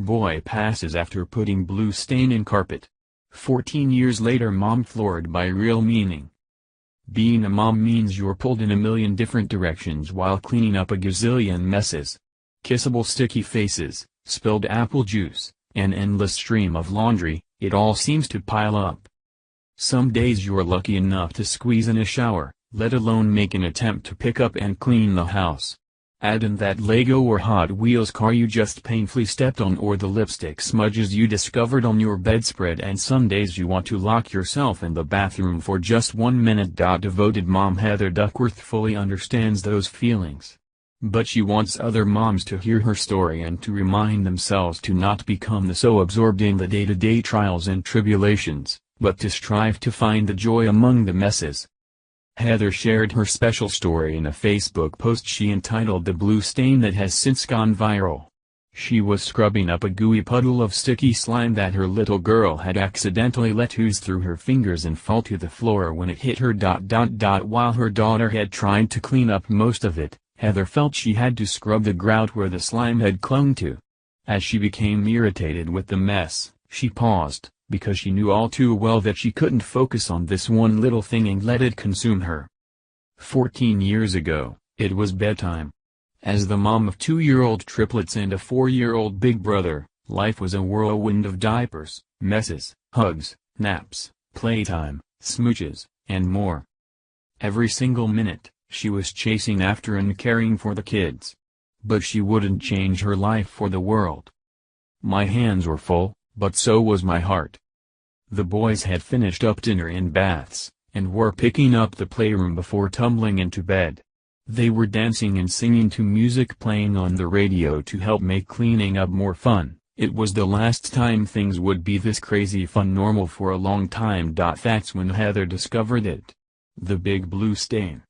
boy passes after putting blue stain in carpet. 14 years later, mom floored by real meaning. Being a mom means you're pulled in a million different directions while cleaning up a gazillion messes. Kissable sticky faces, spilled apple juice, an endless stream of laundry, it all seems to pile up. Some days you're lucky enough to squeeze in a shower, let alone make an attempt to pick up and clean the house. Add in that Lego or Hot Wheels car you just painfully stepped on, or the lipstick smudges you discovered on your bedspread, and some days you want to lock yourself in the bathroom for just 1 minute. Devoted mom Heather Duckworth fully understands those feelings. But she wants other moms to hear her story and to remind themselves to not become so absorbed in the day-to-day trials and tribulations, but to strive to find the joy among the messes. Heather shared her special story in a Facebook post she entitled "The Blue Stain That Has Since Gone Viral." She was scrubbing up a gooey puddle of sticky slime that her little girl had accidentally let ooze through her fingers and fall to the floor when it hit her. While her daughter had tried to clean up most of it, Heather felt she had to scrub the grout where the slime had clung to. As she became irritated with the mess, she paused, because she knew all too well that she couldn't focus on this one little thing and let it consume her. 14 years ago, it was bedtime. As the mom of 2-year-old triplets and a 4-year-old big brother, life was a whirlwind of diapers, messes, hugs, naps, playtime, smooches, and more. Every single minute, she was chasing after and caring for the kids. But she wouldn't change her life for the world. My hands were full, but so was my heart. The boys had finished up dinner and baths, and were picking up the playroom before tumbling into bed. They were dancing and singing to music playing on the radio to help make cleaning up more fun. It was the last time things would be this crazy fun normal for a long time. That's when Heather discovered it. The big blue stain.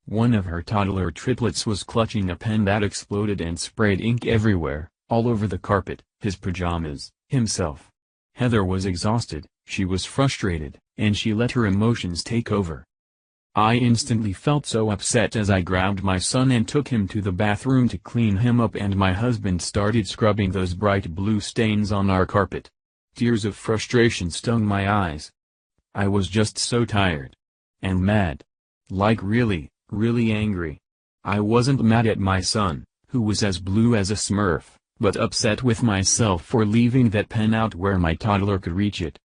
One of her toddler triplets was clutching a pen that exploded and sprayed ink everywhere, all over the carpet, his pajamas, himself. Heather was exhausted, she was frustrated, and she let her emotions take over. I instantly felt so upset as I grabbed my son and took him to the bathroom to clean him up, and my husband started scrubbing those bright blue stains on our carpet. Tears of frustration stung my eyes. I was just so tired. And mad. Like really angry. I wasn't mad at my son, who was as blue as a Smurf, but upset with myself for leaving that pen out where my toddler could reach it.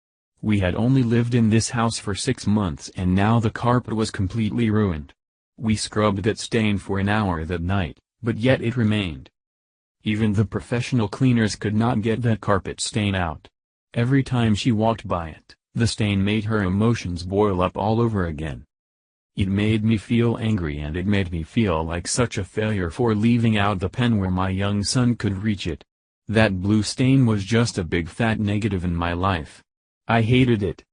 We had only lived in this house for 6 months and now the carpet was completely ruined. We scrubbed that stain for an hour that night, but yet it remained. Even the professional cleaners could not get that carpet stain out. Every time she walked by it, the stain made her emotions boil up all over again. It made me feel angry, and it made me feel like such a failure for leaving out the pen where my young son could reach it. That blue stain was just a big fat negative in my life. I hated it.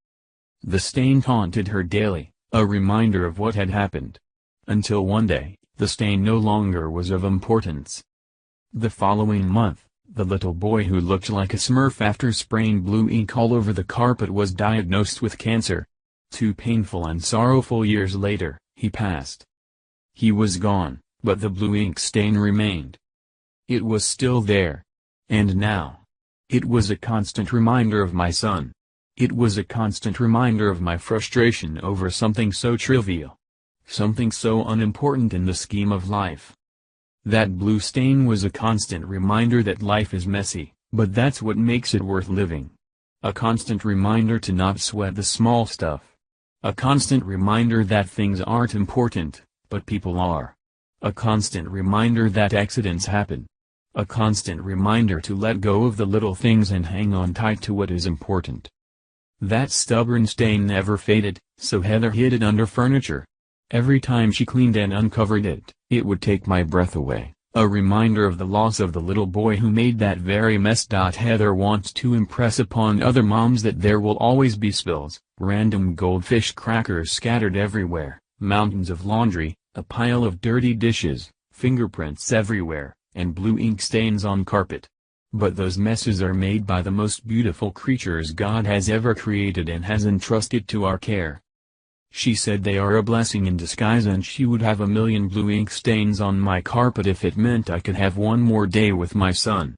The stain haunted her daily, a reminder of what had happened. Until one day, the stain no longer was of importance. The following month, the little boy who looked like a Smurf after spraying blue ink all over the carpet was diagnosed with cancer. 2 painful and sorrowful years later, he passed. He was gone, but the blue ink stain remained. It was still there. And now. It was a constant reminder of my son. It was a constant reminder of my frustration over something so trivial. Something so unimportant in the scheme of life. That blue stain was a constant reminder that life is messy, but that's what makes it worth living. A constant reminder to not sweat the small stuff. A constant reminder that things aren't important, but people are. A constant reminder that accidents happen. A constant reminder to let go of the little things and hang on tight to what is important. That stubborn stain never faded, so Heather hid it under furniture. Every time she cleaned and uncovered it, it would take my breath away, a reminder of the loss of the little boy who made that very mess. Heather wants to impress upon other moms that there will always be spills, random goldfish crackers scattered everywhere, mountains of laundry, a pile of dirty dishes, fingerprints everywhere, and blue ink stains on carpet. But those messes are made by the most beautiful creatures God has ever created and has entrusted to our care. She said they are a blessing in disguise, and she would have a million blue ink stains on my carpet if it meant I could have one more day with my son.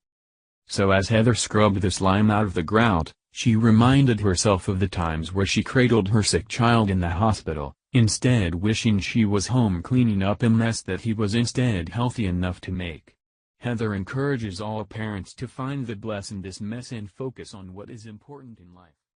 So as Heather scrubbed the slime out of the grout, she reminded herself of the times where she cradled her sick child in the hospital, instead wishing she was home cleaning up a mess that he was instead healthy enough to make. Heather encourages all parents to find the bliss in this mess and focus on what is important in life.